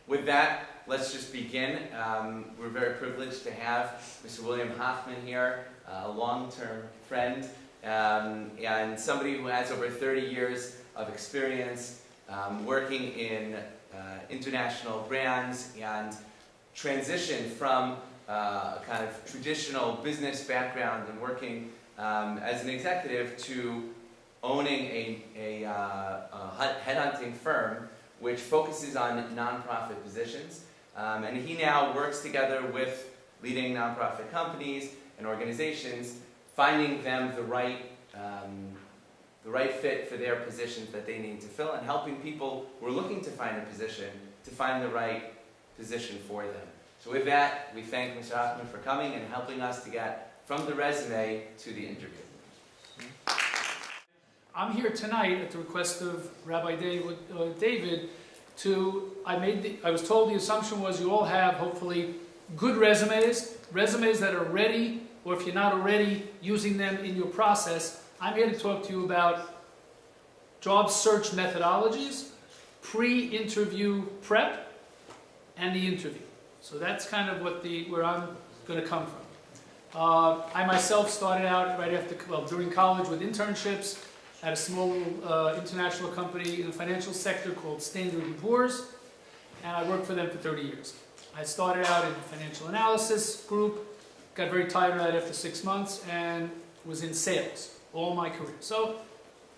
With that, let's just begin. We're very privileged to have Mr. William Hoffman here, a long-term friend, and somebody who has over 30 years of experience working in international brands and transitioned from a kind of traditional business background and working as an executive to owning a headhunting firm which focuses on nonprofit positions. And he now works together with leading nonprofit companies and organizations, finding them the right fit for their positions that they need to fill, and helping people who are looking to find a position to find the right position for them. So with that, we thank Mr. Hoffman for coming and helping us to get from the resume to the interview. I'm here tonight at the request of Rabbi David I was told the assumption was you all have, hopefully, good resumes that are ready, or if you're not already using them in your process. I'm here to talk to you about job search methodologies, pre-interview prep, and the interview. So that's kind of where I'm going to come from. I myself started out during college with internships at a small international company in the financial sector called Standard & Poor's, and I worked for them for 30 years. I started out in the financial analysis group, got very tired of that after 6 months, and was in sales all my career. So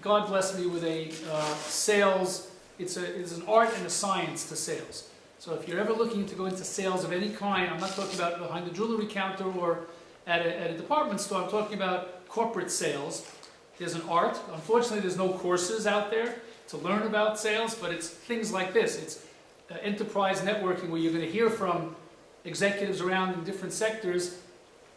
God blessed me with a sales. It's an art and a science to sales. So if you're ever looking to go into sales of any kind, I'm not talking about behind the jewelry counter or at a department store, I'm talking about corporate sales. There's an art. Unfortunately, there's no courses out there to learn about sales, but it's things like this. It's enterprise networking, where you're going to hear from executives around in different sectors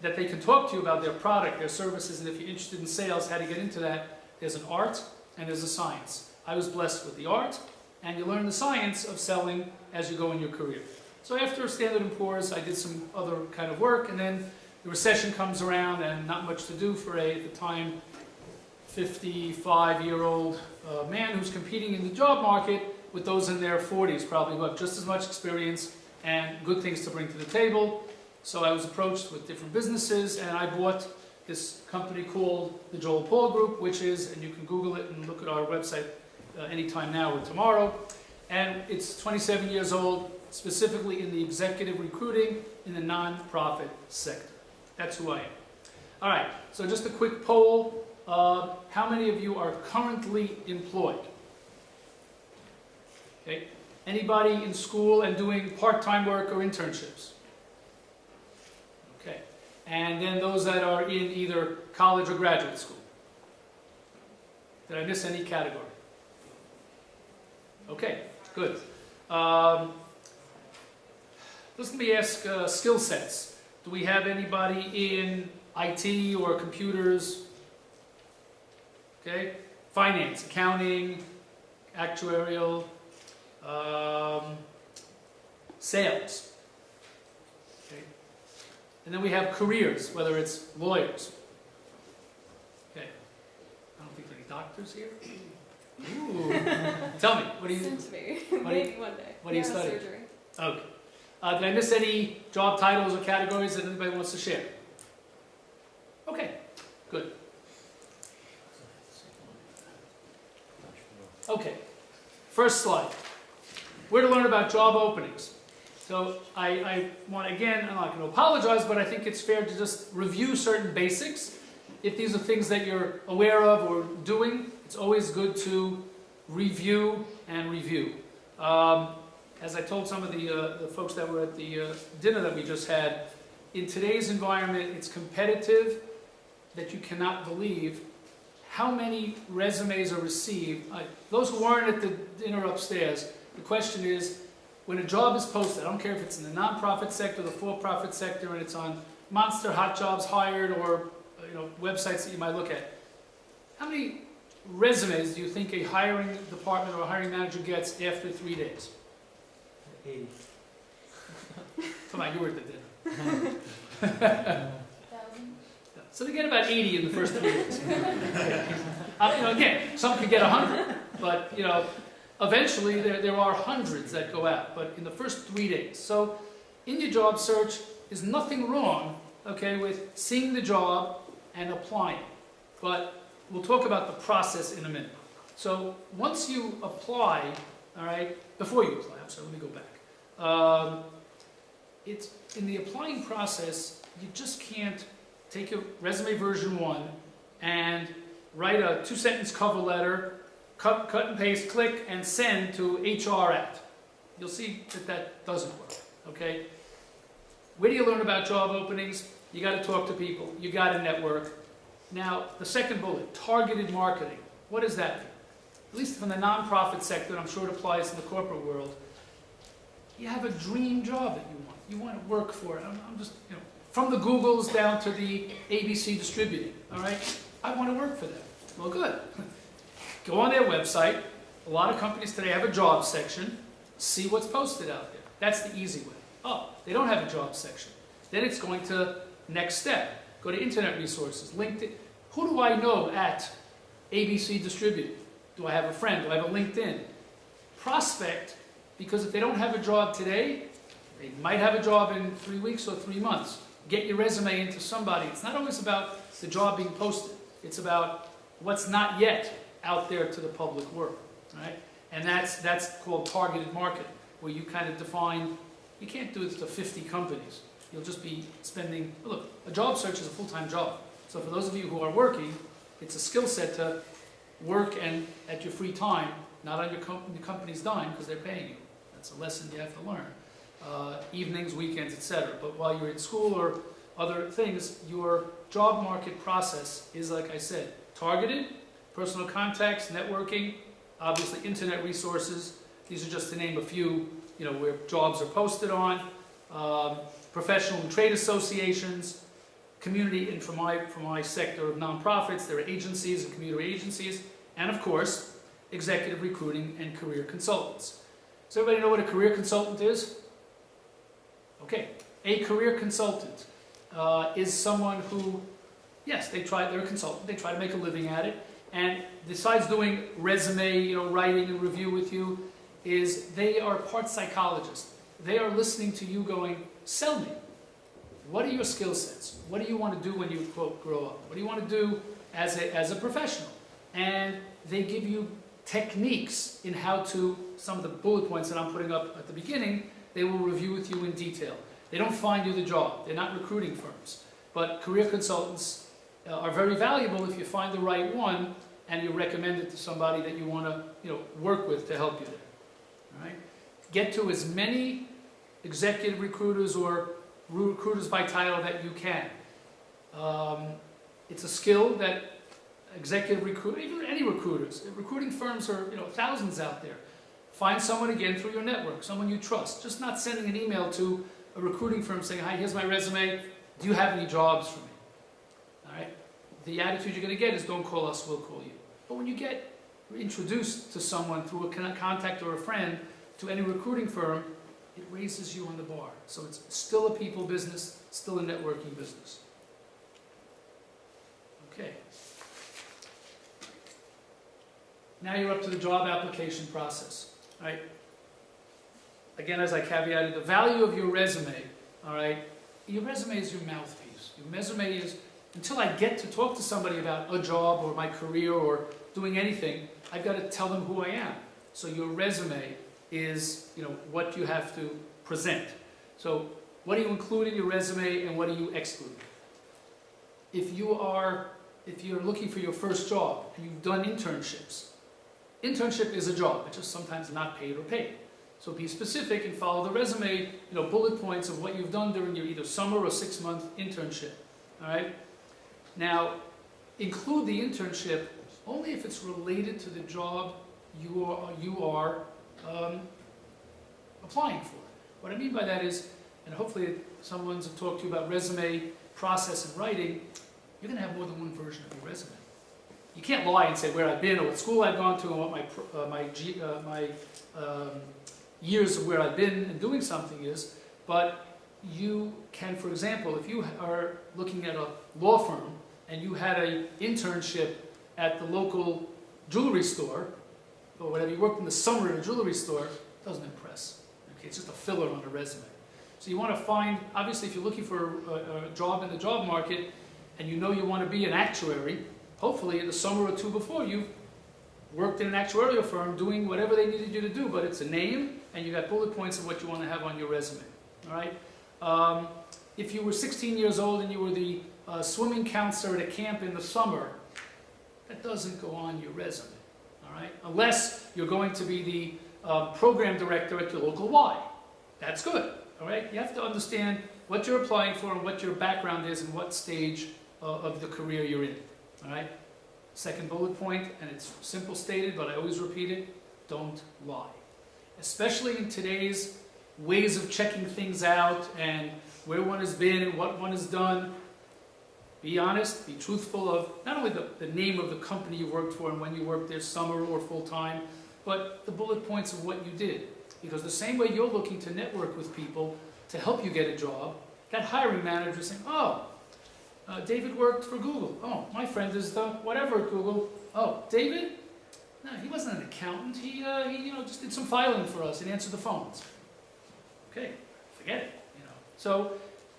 that they can talk to you about their product, their services, and if you're interested in sales, how to get into that. There's an art and there's a science. I was blessed with the art, and you learn the science of selling as you go in your career. So after Standard & Poor's, I did some other kind of work, and then the recession comes around and not much to do for at the time, 55-year-old man who's competing in the job market with those in their 40s, probably, who have just as much experience and good things to bring to the table. So I was approached with different businesses, and I bought this company called the Joel Paul Group, which is, and you can Google it and look at our website anytime now or tomorrow, and it's 27 years old, specifically in the executive recruiting in the non-profit sector. That's who I am. All right, so just a quick poll. How many of you are currently employed? Okay. Anybody in school and doing part-time work or internships? Okay. And then those that are in either college or graduate school. Did I miss any category? Okay, good. Let me ask skill sets. Do we have anybody in IT or computers? Okay, finance, accounting, actuarial, sales. Okay, and then we have careers, whether it's lawyers. Okay, I don't think there are any doctors here. Ooh. Tell me, what do you? Maybe one day. What do you study? Surgery. Okay. Did I miss any job titles or categories that anybody wants to share? Okay, good. Okay, first slide. Where to learn about job openings. So I want, again, I'm not going to apologize, but I think it's fair to just review certain basics. If these are things that you're aware of or doing, it's always good to review and review. As I told some of the folks that were at the dinner that we just had, in today's environment, it's competitive that you cannot believe how many resumes are received. Those who weren't at the dinner upstairs, the question is, when a job is posted, I don't care if it's in the nonprofit sector, the for-profit sector, and it's on Monster, Hot Jobs, Hired, or websites that you might look at, how many resumes do you think a hiring department or a hiring manager gets after 3 days? 80. Come on, you were at the dinner. So they get about 80 in the first 3 days. Again, some could get 100, but Eventually, there are hundreds that go out, but in the first 3 days. So in your job search, there's nothing wrong, okay, with seeing the job and applying. But we'll talk about the process in a minute. So once you apply, all right, before you apply, I'm sorry, let me go back. It's in the applying process, you just can't take your resume version 1 and write a 2-sentence cover letter, cut and paste, click, and send to HR at. You'll see that that doesn't work, okay? Where do you learn about job openings? You got to talk to people. You got to network. Now, the second bullet, targeted marketing. What does that mean? At least from the nonprofit sector, and I'm sure it applies in the corporate world, you have a dream job that you want. You want to work for it. I'm just, you know, from the Googles down to the ABC distributing, all right? I want to work for them. Well, good. Go on their website. A lot of companies today have a job section. See what's posted out there. That's the easy way. Oh, they don't have a job section. Then it's going to next step. Go to internet resources, LinkedIn. Who do I know at ABC Distributing? Do I have a friend? Do I have a LinkedIn? Prospect, because if they don't have a job today, they might have a job in 3 weeks or 3 months. Get your resume into somebody. It's not always about the job being posted. It's about what's not yet out there to the public world, right? And that's called targeted marketing, where you kind of define, you can't do it to 50 companies. You'll just be spending, look, a job search is a full-time job. So for those of you who are working, it's a skill set to work and at your free time, not on your company's dime because they're paying you. That's a lesson you have to learn. Evenings, weekends, etc. But while you're in school or other things, your job market process is, like I said, targeted, personal contacts, networking, obviously internet resources. These are just to name a few, you know, where jobs are posted on. Professional and trade associations, community, and for my sector of nonprofits, there are agencies and community agencies, and of course, executive recruiting and career consultants. Does everybody know what a career consultant is? Okay, a career consultant is someone who, yes, they're a consultant, they try to make a living at it, and besides doing resume, you know, writing and review with you, is they are part psychologist. They are listening to you going, sell me. What are your skill sets? What do you want to do when you, quote, grow up? What do you want to do as a professional? And they give you techniques in how to, some of the bullet points that I'm putting up at the beginning, they will review with you in detail. They don't find you the job. They're not recruiting firms. But career consultants are very valuable if you find the right one and you recommend it to somebody that you want to, you know, work with to help you there. All right? Get to as many executive recruiters or recruiters by title that you can. It's a skill that executive recruiters, even any recruiters, recruiting firms are, you know, thousands out there. Find someone, again, through your network, someone you trust. Just not sending an email to a recruiting firm saying, hi, here's my resume. Do you have any jobs for me? All right? The attitude you're going to get is don't call us, we'll call you. But when you get introduced to someone through a contact or a friend to any recruiting firm, it raises you on the bar. So it's still a people business, still a networking business. Okay. Now you're up to the job application process. All right? Again, as I caveated, the value of your resume, all right, your resume is your mouthpiece. Your resume is, until I get to talk to somebody about a job or my career or doing anything, I've got to tell them who I am. So your resume is, you know, what you have to present. So what do you include in your resume and what do you exclude? If you're looking for your first job and you've done internships, internship is a job, it's just sometimes not paid or paid. So be specific and follow the resume, you know, bullet points of what you've done during your either summer or 6-month internship. All right? Now, include the internship only if it's related to the job you are applying for. What I mean by that is, and hopefully someone's talked to you about resume process and writing, you're going to have more than one version of your resume. You can't lie and say where I've been or what school I've gone to and what my years of where I've been and doing something is, but you can, for example, if you are looking at a law firm and you had an internship at the local jewelry store, or whatever, you worked in the summer at a jewelry store, doesn't impress. Okay, it's just a filler on a resume. So you want to find, obviously if you're looking for a job in the job market, and you know you want to be an actuary, hopefully in the summer or two before, you've worked in an actuarial firm doing whatever they needed you to do, but it's a name, and you got bullet points of what you want to have on your resume. All right? If you were 16 years old and you were the swimming counselor at a camp in the summer, that doesn't go on your resume. All right? Unless you're going to be the program director at your local Y. That's good. All right? You have to understand what you're applying for and what your background is and what stage of the career you're in. All right? Second bullet point, and it's simple stated, but I always repeat it, don't lie. Especially in today's ways of checking things out and where one has been and what one has done. Be honest, be truthful of not only the name of the company you worked for and when you worked there, summer or full-time, but the bullet points of what you did. Because the same way you're looking to network with people to help you get a job, that hiring manager is saying, oh, David worked for Google. Oh, my friend is the whatever at Google. Oh, David? No, he wasn't an accountant. He just did some filing for us and answered the phones. Okay, forget it. So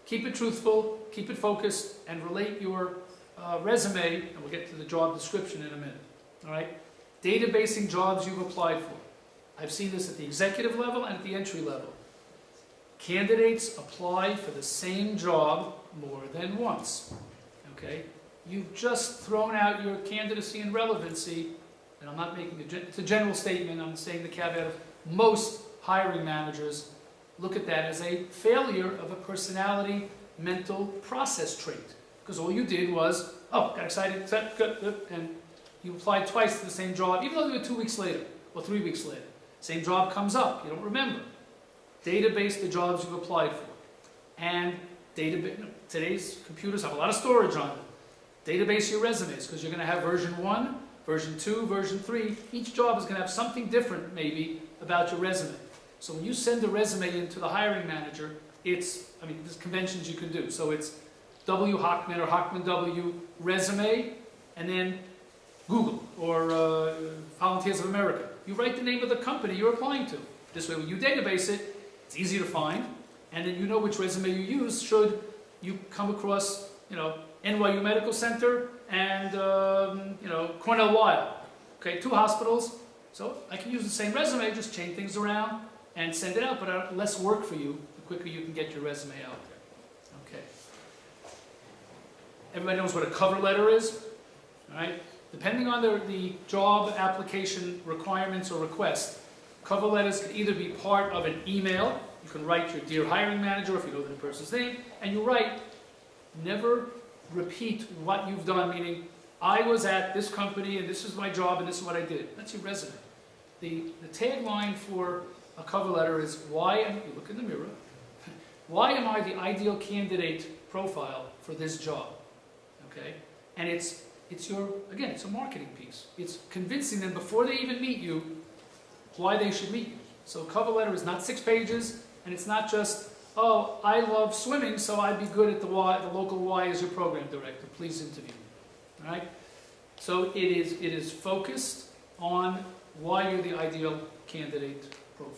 keep it truthful, keep it focused, and relate your resume, and we'll get to the job description in a minute. All right? Databasing jobs you've applied for. I've seen this at the executive level and at the entry level. Candidates apply for the same job more than once. Okay? You've just thrown out your candidacy and relevancy, and I'm not making it's a general statement, I'm saying the caveat of most hiring managers look at that as a failure of a personality, mental process trait. Because all you did was, oh, got excited, and you applied twice to the same job, even though they were 2 weeks later or 3 weeks later. Same job comes up, you don't remember. Database the jobs you've applied for. And today's computers have a lot of storage on them. Database your resumes, because you're going to have version 1, version 2, version 3. Each job is going to have something different, maybe, about your resume. So when you send a resume in to the hiring manager, there's conventions you can do. So it's W. Hochman or Hochman W. resume, and then Google or Volunteers of America. You write the name of the company you're applying to. This way, when you database it, it's easy to find, and then you know which resume you use should you come across, NYU Medical Center and, Cornell Weill. Okay, 2 hospitals. So I can use the same resume, just change things around and send it out, but less work for you the quicker you can get your resume out there. Okay. Everybody knows what a cover letter is, all right? Depending on the job application requirements or request, cover letters can either be part of an email. You can write your dear hiring manager if you know the person's name, and you write, never repeat what you've done, meaning, I was at this company and this is my job and this is what I did. That's your resume. The tagline for a cover letter is, you look in the mirror, why am I the ideal candidate profile for this job? Okay? And it's a marketing piece. It's convincing them before they even meet you why they should meet you. So a cover letter is not 6 pages, and it's not just, oh, I love swimming, so I'd be good at the local Y as your program director. Please interview me. All right? So it is focused on why you're the ideal candidate profile.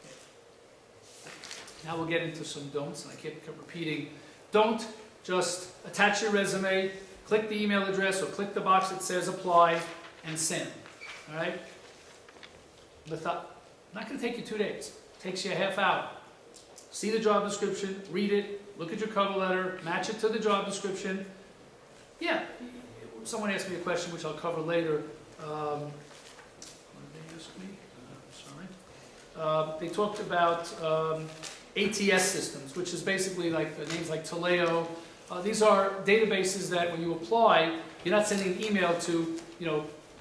Okay. Now we'll get into some don'ts, and I kept repeating, don't just attach your resume, click the email address, or click the box that says apply, and send. All right? Not going to take you 2 days. It takes you a half hour. See the job description, read it, look at your cover letter, match it to the job description. Yeah, someone asked me a question which I'll cover later. What did they ask me? Sorry. They talked about ATS systems, which is basically like the names like Taleo. These are databases that when you apply, you're not sending an email to,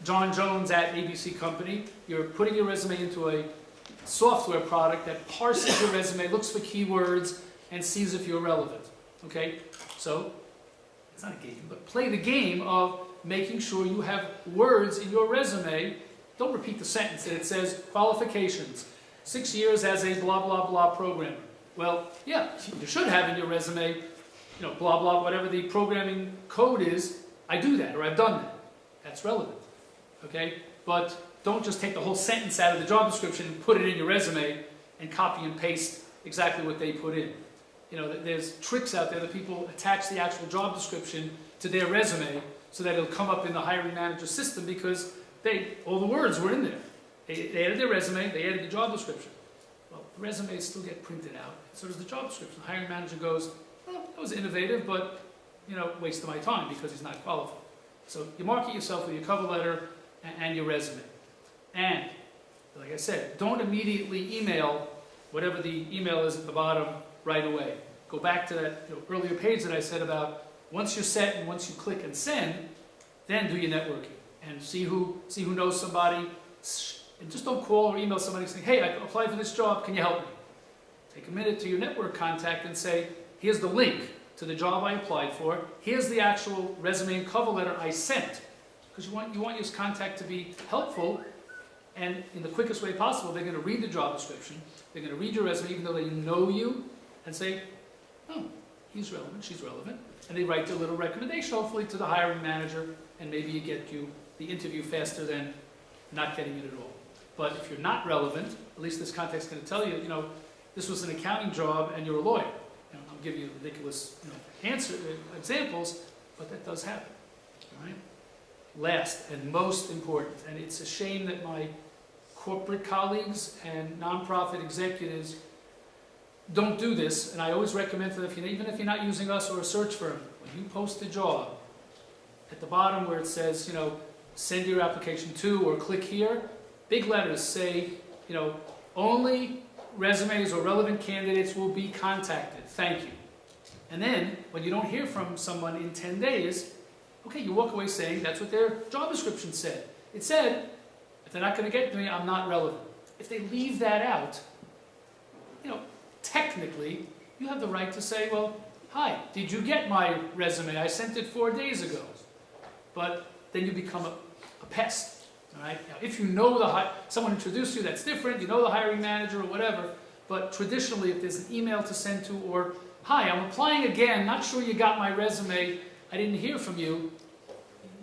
John Jones at ABC Company. You're putting your resume into a software product that parses your resume, looks for keywords, and sees if you're relevant. Okay? So, it's not a game, but play the game of making sure you have words in your resume. Don't repeat the sentence that it says qualifications, 6 years as a blah, blah, blah programmer. Well, yeah, you should have in your resume, blah, blah, whatever the programming code is. I do that, or I've done that. That's relevant. Okay? but don't just take the whole sentence out of the job description and put it in your resume and copy and paste exactly what they put in. You know, there's tricks out there that people attach the actual job description to their resume so that it'll come up in the hiring manager system because all the words were in there. They added their resume, they added the job description. Well, the resumes still get printed out, so does the job description. The hiring manager goes, well, that was innovative, but, you know, waste of my time because he's not qualified. So you market yourself with your cover letter and your resume. And, like I said, don't immediately email whatever the email is at the bottom right away. Go back to that earlier page that I said about once you're set and once you click and send, then do your networking and see who knows somebody. And just don't call or email somebody saying, hey, I applied for this job, can you help me? Take a minute to your network contact and say, here's the link to the job I applied for. Here's the actual resume and cover letter I sent. Because you want your contact to be helpful, and in the quickest way possible, they're going to read the job description, they're going to read your resume even though they know you, and say, oh, he's relevant, she's relevant. And they write their little recommendation, hopefully, to the hiring manager, and maybe you get the interview faster than not getting it at all. But if you're not relevant, at least this contact's going to tell you, this was an accounting job and you're a lawyer. I'll give you ridiculous examples, but that does happen. All right? Last and most important, and it's a shame that my corporate colleagues and nonprofit executives don't do this, and I always recommend that even if you're not using us or a search firm, when you post a job, at the bottom where it says, send your application to or click here, big letters say, only resumes or relevant candidates will be contacted. Thank you. And then, when you don't hear from someone in 10 days, okay, you walk away saying that's what their job description said. It said, if they're not going to get to me, I'm not relevant. If they leave that out, technically, you have the right to say, well, hi, did you get my resume? I sent it 4 days ago. But then you become a pest. All right? Now, if you know someone introduced you, that's different. You know the hiring manager or whatever. But traditionally, if there's an email to send to, or, hi, I'm applying again, not sure you got my resume, I didn't hear from you,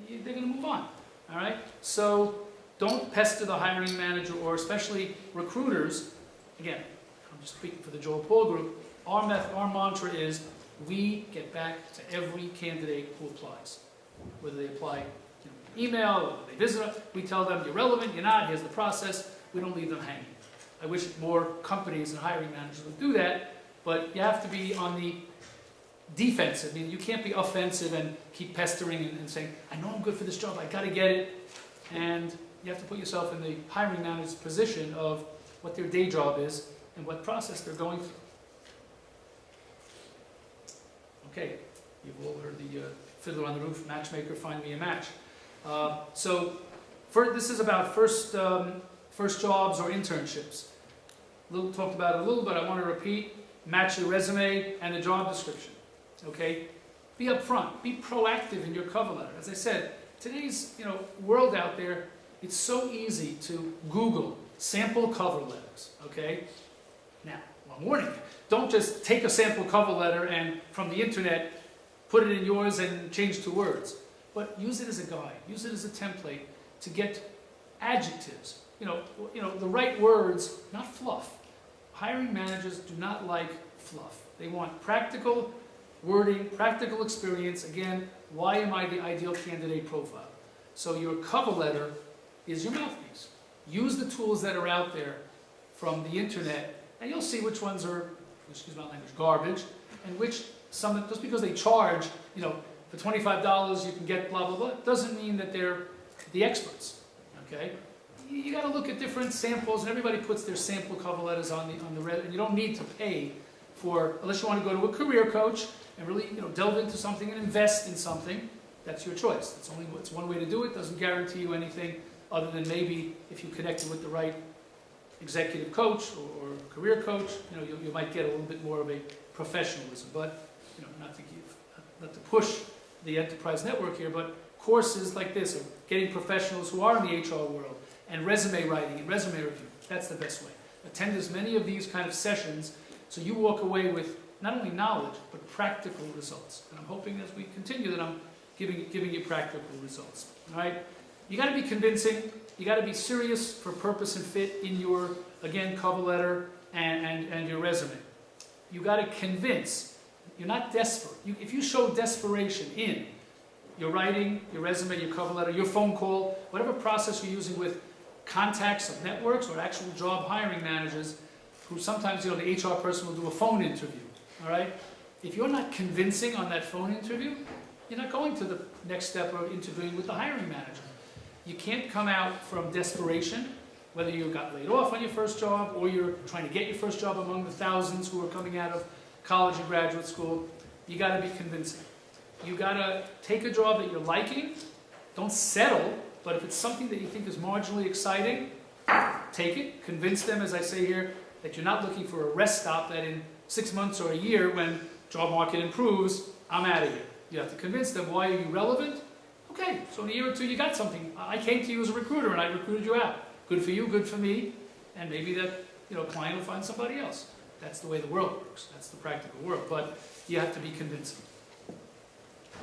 they're going to move on. All right? So don't pester the hiring manager, or especially recruiters. Again, I'm just speaking for the Joel Paul Group. Our mantra is we get back to every candidate who applies. Whether they apply email, whether they visit us, we tell them you're relevant, you're not, here's the process. We don't leave them hanging. I wish more companies and hiring managers would do that, but you have to be on the defensive. I mean, you can't be offensive and keep pestering and saying, I know I'm good for this job, I got to get it. And you have to put yourself in the hiring manager's position of what their day job is and what process they're going through. Okay, you've all heard the Fiddler on the Roof, Matchmaker, Find Me a Match. This is about first jobs or internships. Talked about it a little, but I want to repeat. Match your resume and the job description. Okay? Be upfront. Be proactive in your cover letter. As I said, today's world out there, it's so easy to Google sample cover letters. Okay? Now, one warning. Don't just take a sample cover letter and from the internet put it in yours and change 2 words. But use it as a guide. Use it as a template to get adjectives. The right words, not fluff. Hiring managers do not like fluff. They want practical wording, practical experience. Again, why am I the ideal candidate profile? So your cover letter is your mouthpiece. Use the tools that are out there from the internet, and you'll see which ones are, excuse my language, garbage, and which just because they charge, for $25 you can get blah, blah, blah, doesn't mean that they're the experts, okay? You got to look at different samples, and everybody puts their sample cover letters on the red, and you don't need to pay for, unless you want to go to a career coach and really, delve into something and invest in something. That's your choice. It's one way to do it. Doesn't guarantee you anything other than maybe if you connected with the right executive coach or career coach, you might get a little bit more of a professionalism. But not to push the enterprise network here, but courses like this of getting professionals who are in the HR world and resume writing and resume review. That's the best way. Attend as many of these kind of sessions so you walk away with not only knowledge but practical results. And I'm hoping as we continue that I'm giving you practical results. All right. You got to be convincing. You got to be serious for purpose and fit in your, again, cover letter and your resume. You got to convince. You're not desperate. If you show desperation in your writing, your resume, your cover letter, your phone call, whatever process you're using with contacts of networks or actual job hiring managers, who sometimes, the HR person will do a phone interview, all right? If you're not convincing on that phone interview, you're not going to the next step of interviewing with the hiring manager. You can't come out from desperation, whether you got laid off on your first job or you're trying to get your first job among the thousands who are coming out of college and graduate school. You got to be convincing. You got to take a job that you're liking. Don't settle, but if it's something that you think is marginally exciting, take it. Convince them, as I say here, that you're not looking for a rest stop, that in 6 months or a year when job market improves, I'm out of here. You have to convince them, why are you relevant? Okay, so in a year or two you got something. I came to you as a recruiter and I recruited you out. Good for you, good for me, and maybe that client will find somebody else. That's the way the world works. That's the practical world. But you have to be convincing.